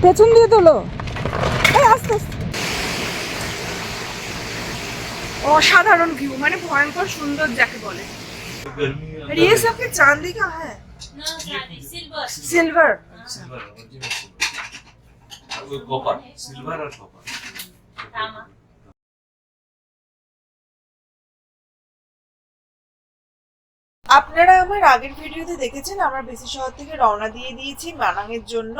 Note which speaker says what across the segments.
Speaker 1: পেছন দিয়ে তোলো। এই আস্তে আস্তে। অসাধারণ ভিউ, মানে ভয়ঙ্কর সুন্দর যাকে বলে। और ये सब के चांदी का है? सिल्वर। सिल्वर
Speaker 2: और कॉपर, सिल्वर और कॉपर।
Speaker 1: আপনারা আমার আগের ভিডিওতে দেখেছেন আমরা বেশি শহর থেকে রওনা দিয়ে দিয়েছি মানাঙের জন্য।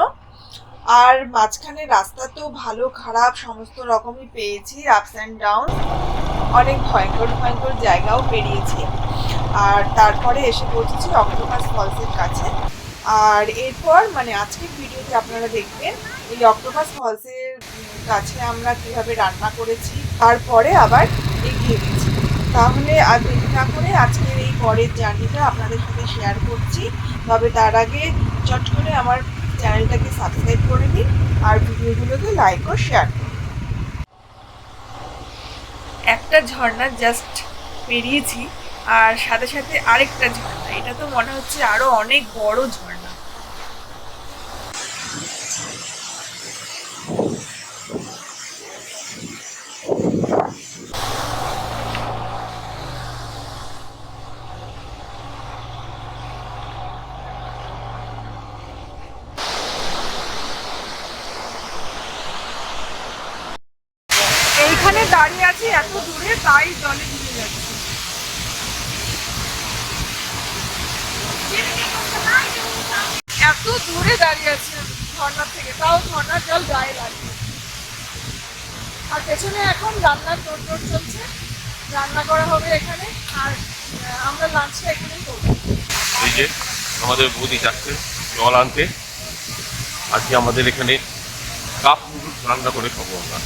Speaker 1: আর মাঝখানে রাস্তা তো ভালো খারাপ সমস্ত রকমই পেয়েছি, আপস অ্যান্ড ডাউন, অনেক ভয়ঙ্কর ভয়ঙ্কর জায়গাও পেরিয়েছি। আর তারপরে এসে পৌঁছেছি অক্টোপাস ফলসের কাছে। আর এরপর মানে আজকের ভিডিওতে আপনারা দেখবেন এই অক্টোপাস ফলসের কাছে আমরা কিভাবে রান্না করেছি, তারপরে আবার এগিয়ে গেছি। তাহলে আর দেরি না করে আজকের এই পরের জার্নিটা আপনাদের সাথে শেয়ার করছি। তবে তার আগে চট করে আমার চ্যানেলটাকে সাবস্ক্রাইব করে দিন আর ভিডিওগুলোকে লাইক ও শেয়ার করুন। একটা ঝর্ণা জাস্ট পেরিয়েছি আর সাথে সাথে আরেকটা ঝর্ণা, এটা তো মনে হচ্ছে আরো অনেক বড় ঝর্ণা। এইখানে দাঁড়িয়ে আছি এত দূরে, তাই জলে ডুবে যাচ্ছে। এত দূরে দাঁড়িয়ে আছে ঝর্ণার থেকে, তাও ঝর্ণার জল গায়ে লাগছে। আর পেছনে এখন রান্নার তোড়জোড় চলছে, রান্না করা হবে এখানে। আর আমরা লাঞ্চটা এখানেই করবো।
Speaker 2: এই যে আমাদের বৌদি যাচ্ছে জল আনতে। আজকে আমাদের এখানে কাপ নুডলস রান্না করে খাবো আমরা।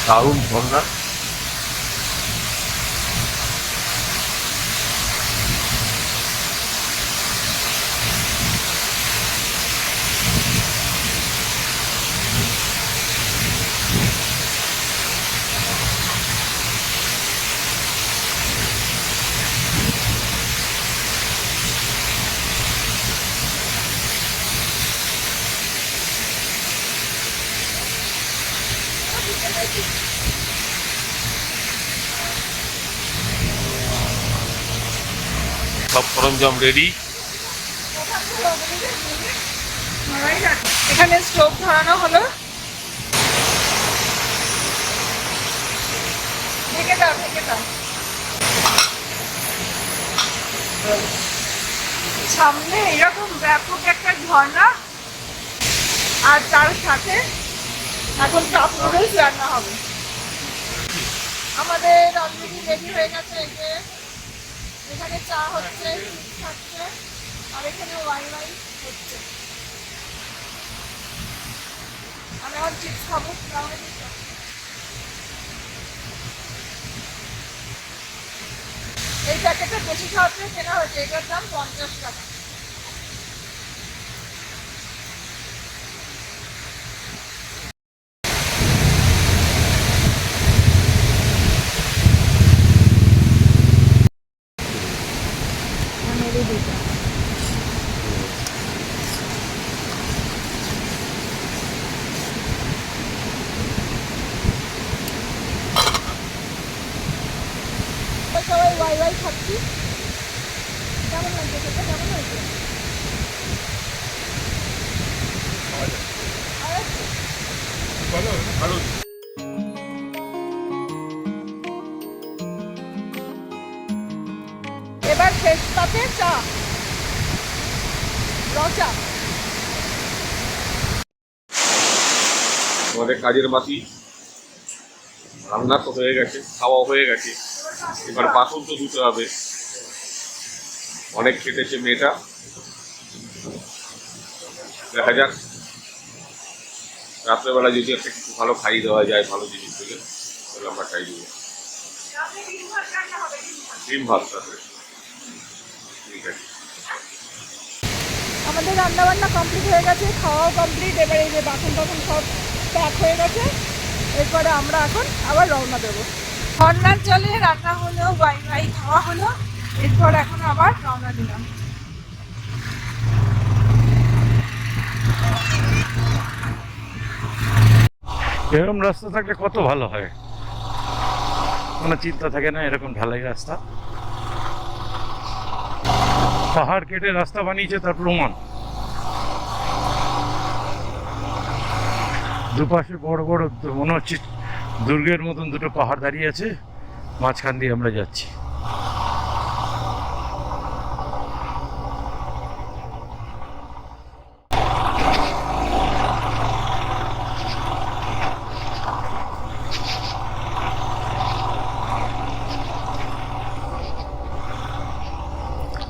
Speaker 2: দারুণ ঝর্ণা। সব সরঞ্জাম রেডি।
Speaker 1: এখানে স্টোভ ধরানো হলো। ঢেকে দাও, ঢেকে দাও। সামনে এরকম ব্যাপক একটা ঝর্ণা আর তার সাথে এখন কাপ নুডলস রান্না হবে। আমাদের অলরেডি রেডি হয়ে গেছে। এই যে এখানে চা হচ্ছে, চিপস খাচ্ছে, আর এখানে ওয়াই ওয়াই হচ্ছে। আমি এখন চিপস খাবো। এই প্যাকেটটা বেশি খাওয়াতে কেনা হয়েছে, এটার দাম 50 টাকা। সবাই ওয়াই ওয়াই খাচ্ছি। কেমন লাগছে সেটা? কেমন হয়েছে? এবার শেষ পাতে চা, রচা।
Speaker 2: আমাদের কাজের মাটি রান্না তো হয়ে গেছে, খাওয়া হয়ে গেছে, এবার বাসন তো ধুতে হবে। অনেক খেটেছে মেয়েটা, দেখা যাক রাত্রেবেলা যদি একটা কিছু ভালো খাইয়ে দেওয়া যায় ভালো জিনিস থেকে, তাহলে আমরা খাই দেবো। ডিম ভাত তাহলে ঠিক আছে।
Speaker 1: আমাদের রান্না বান্না কমপ্লিট হয়ে গেছে, খাওয়াও কমপ্লিট। এবার এই যে বাসন টাসন সব প্যাক হয়ে গেছে। এরপরে আমরা এখন আবার রওনা দেবো। ঝর্ণার জলে রান্না হলো, ওয়াই ওয়াই খাওয়া হলো। এরপর এখন আবার রওনা দিলাম।
Speaker 3: এরকম রাস্তা থাকলে কত ভালো হয়, কোনো চিন্তা থাকে না, এরকম ঢালাই রাস্তা। পাহাড় কেটে রাস্তা বানিয়েছে তার প্রমাণ। দুপাশে বড় বড় মনে হচ্ছে দুর্গের মতন দুটো পাহাড় দাঁড়িয়ে আছে, মাঝখান দিয়ে আমরা যাচ্ছি।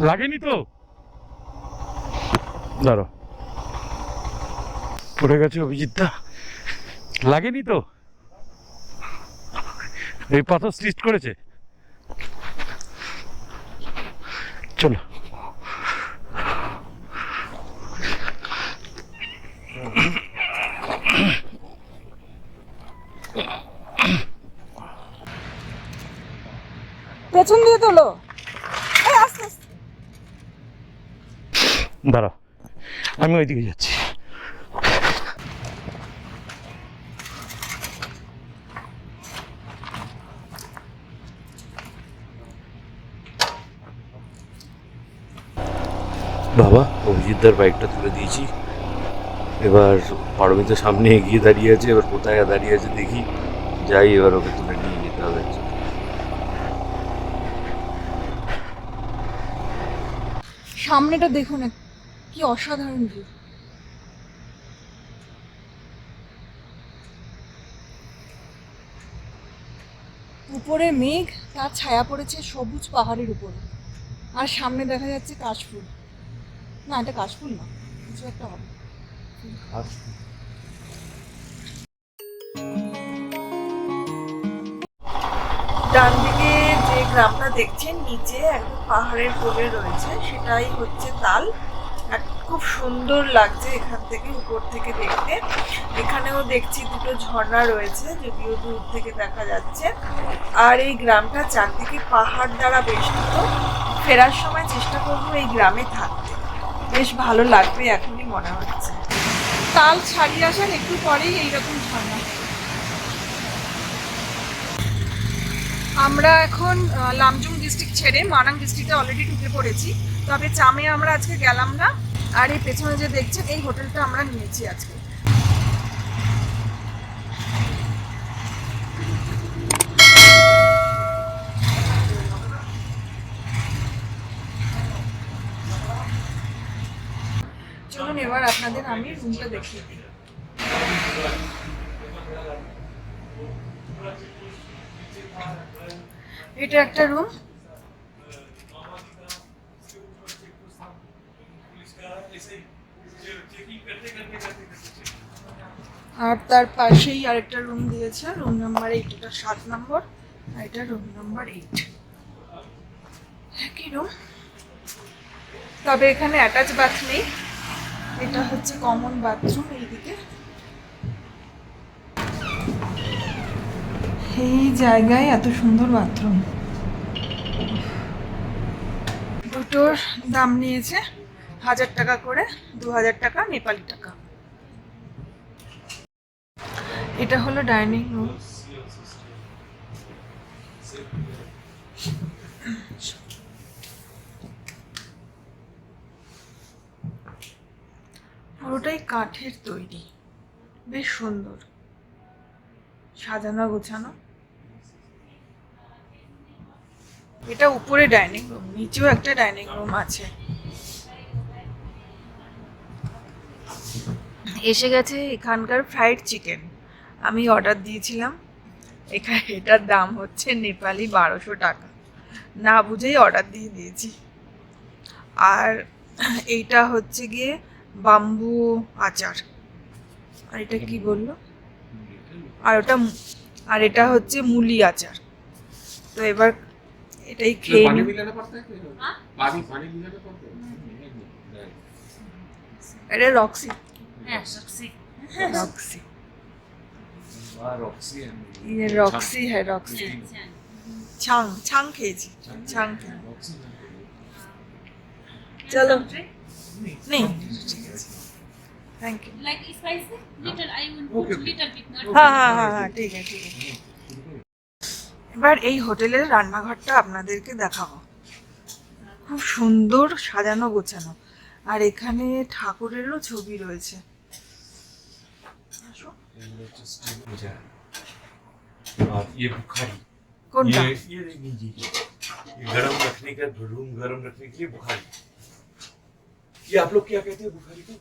Speaker 3: লাগেনি তো? দাঁড়ো, পড়ে গেছে অভিজিৎদা। লাগেনি তো? এই পাথর সৃষ্টি করেছে। চলো।
Speaker 1: পেছন দিয়ে তোলো।
Speaker 3: দাঁড়াও, আমি ওইদিকে যাচ্ছি। বাবা, অভিজিৎদার বাইকটা তুলে দিয়েছি। এবার পারমিতা সামনে এগিয়ে দাঁড়িয়ে আছে, এবার কোথায় দাঁড়িয়ে আছে দেখি, যাই এবার ওকে তুলে নিয়ে যেতে হবে।
Speaker 1: সামনেটা দেখুন, কি অসাধারণ ভিউ। উপরে মেঘ, তার ছায়া পড়েছে সবুজ পাহাড়ের উপরে, আর সামনে দেখা যাচ্ছে কাশফুল। না, এটা কাশফুল না, কিছু একটা হবে। ডান দিকে যে গ্রামটা দেখছেন নিচে একদম পাহাড়ের কোলে রয়েছে, সেটাই হচ্ছে তাল। আর খুব সুন্দর লাগছে এখান থেকে, উপর থেকে দেখতে। এখানেও দেখছি দুটো ঝর্ণা রয়েছে, যদিও দূর থেকে দেখা যাচ্ছে। আর এই গ্রামটা চারদিকে পাহাড় দ্বারা বেষ্টিত। ফেরার সময় চেষ্টা করবো এই গ্রামে থাকতে, বেশ ভালো লাগবে এখনই মনে হচ্ছে। তাল ছাড়িয়ে আসার একটু পরেই এইরকম ঝর্ণা। আমরা এখন লামজুং ডিস্ট্রিক্ট ছেড়ে মানাং ডিস্ট্রিক্টে অলরেডি ঢুকে পড়েছি, তবে চামে আমরা আজকে গেলাম না। আর এই পেছনে যে দেখছেন এই হোটেলটা আমরা নিয়েছি আজকে। চলুন এবার আপনাদের আমি রুমটা দেখিয়ে দিই। এটা একটা রুম। আর তার পাশেই আরেকটা রুম দিয়েছে, রুম নাম্বার 8, এটা 7 নম্বর, আর এটা রুম নাম্বার 8। একই রুম, তবে এখানে অ্যাটাচ বাথ নেই, এটা হচ্ছে কমন বাথরুম। এইদিকে এই জায়গায় এত সুন্দর বাথরুম। দুটোর দাম নিয়েছে 1000 টাকা করে, 2000 টাকা নেপালি টাকা। এটা হলো ডাইনিং রুম। পুরোটাই কাঠের তৈরি, বেশ সুন্দর সাজানো গোছানো। এটা উপরে ডাইনিং রুম, নিচেও একটা ডাইনিং রুম আছে। এসে গেছে এখানকার ফ্রাইড চিকেন, আমি অর্ডার দিয়েছিলাম। এখানে এটার দাম হচ্ছে নেপালি 1200 টাকা, না বুঝেই অর্ডার দিয়ে দিয়েছি। আর এইটা হচ্ছে গিয়ে বাম্বু আচার, আর এটা কি বললো, আর এটা হচ্ছে মুলি আচার। তো এবার এটাই খেয়ে নিই। এটা রক্সি, রক্সি, ये रॉक्सी है, रॉक्सी छांग छांग खेजी छांग चलो
Speaker 4: Try.
Speaker 1: नहीं thank you
Speaker 4: Like spicy? Little. I will put little bit. Not
Speaker 1: হ্যাঁ হ্যাঁ হ্যাঁ হ্যাঁ ঠিক আছে ঠিক আছে এবার এই হোটেলের রান্নাঘরটা আপনাদেরকে দেখাবো খুব সুন্দর সাজানো গোছানো আর এখানে ঠাকুরেরও ছবি রয়েছে আসো।
Speaker 3: और ये बुखारी
Speaker 1: কোনটা
Speaker 3: ये लीजिए ये गरम रखने का रूम गरम रखने के लिए बुखारी ये आप लोग क्या कहते हैं बुखारी को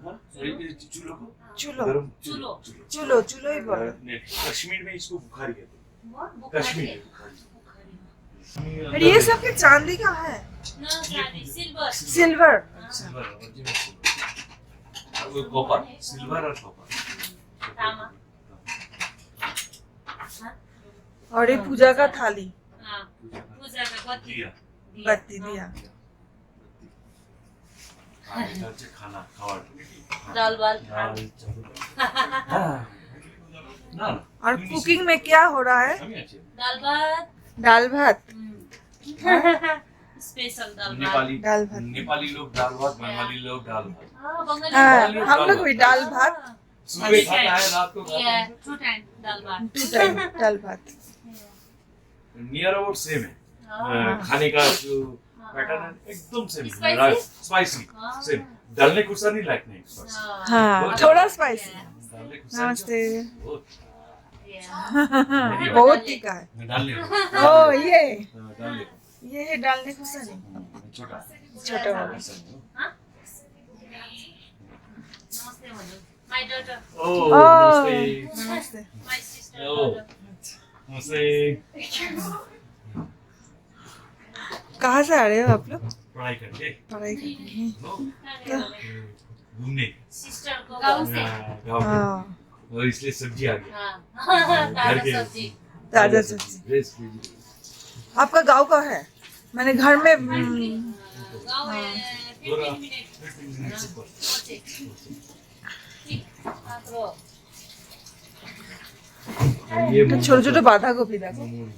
Speaker 3: हाँ? ये चूल्हों को
Speaker 1: चूल्हो
Speaker 3: गरम
Speaker 4: चूल्हो।
Speaker 1: चूल्हो चूल्हो ही बोलो
Speaker 3: कश्मीर में इसको बुखारी कहते हैं
Speaker 4: What?
Speaker 3: कश्मीर
Speaker 1: और ये सब के चांदी का है
Speaker 4: No, sorry. Silver.
Speaker 1: Silver
Speaker 3: silver original silver वो कॉपर सिल्वर और कॉपर
Speaker 4: Tama.
Speaker 1: और ये पूजा का थाली
Speaker 4: हाँ. पूजा का बत्ती.
Speaker 3: दिया
Speaker 1: बत्ती दिया
Speaker 3: खाना खावा
Speaker 4: दाल वाल.
Speaker 3: ना
Speaker 1: और कुकिंग में क्या हो रहा है
Speaker 4: दाल भात.
Speaker 1: दाल भात
Speaker 4: स्पेशल दाल भात.
Speaker 3: नेपाली
Speaker 1: दाल भात
Speaker 3: नेपाली लोग दाल भात बंगाली लोग दाल भात
Speaker 4: हाँ, बंगाली.
Speaker 1: हाँ
Speaker 3: दाल
Speaker 1: हम लोग भी दाल भात
Speaker 3: सुबह खाता है रात को
Speaker 4: Yeah, two time दाल भात.
Speaker 1: 2 टाइम दाल भात
Speaker 3: नियर अबाउट सेम है खाने का जो पैटर्न है एकदम सेम
Speaker 4: Spicy?
Speaker 3: स्पाइसी
Speaker 4: हाँ.
Speaker 3: सेम डालने कुछ नहीं लाइक नहीं spicy।
Speaker 1: हाँ
Speaker 3: बहुत
Speaker 1: थोड़ा
Speaker 3: ज्यादा।
Speaker 1: स्पाइसी
Speaker 3: डालने कुछ
Speaker 1: नमस्ते
Speaker 3: बहुत
Speaker 4: Yeah.
Speaker 1: बहुत तीखा है
Speaker 3: डालने
Speaker 1: ओ ये
Speaker 3: डालने
Speaker 1: ये है डालने को सनी
Speaker 3: छोटा
Speaker 1: छोटा वाला
Speaker 4: हाँ? नमस्ते भन्नु. My daughter.
Speaker 3: ओ
Speaker 1: ओ
Speaker 3: नमस्ते
Speaker 1: नमस्ते
Speaker 4: My sister.
Speaker 3: ओ नमस्ते
Speaker 1: कहाँ से आ रहे हो आप लोग
Speaker 3: पढ़ाई करके
Speaker 1: पढ़ाई करने
Speaker 3: घूमने
Speaker 4: Sister को गाँव से.
Speaker 3: गाँव में
Speaker 1: हाँ
Speaker 3: और इसलिए सब्जी आ गई
Speaker 4: हाँ. ताजा
Speaker 3: के-
Speaker 4: सब्जी.
Speaker 1: ताजा सब्जी
Speaker 3: फ्रेश वेजिटेबल
Speaker 1: आपका गांव का है मैंने घर में
Speaker 4: गाँव है 15 minute. ठीक. आपको.
Speaker 3: ये
Speaker 1: छोटे छोटे बांधा गोभी देखो
Speaker 3: मोमोज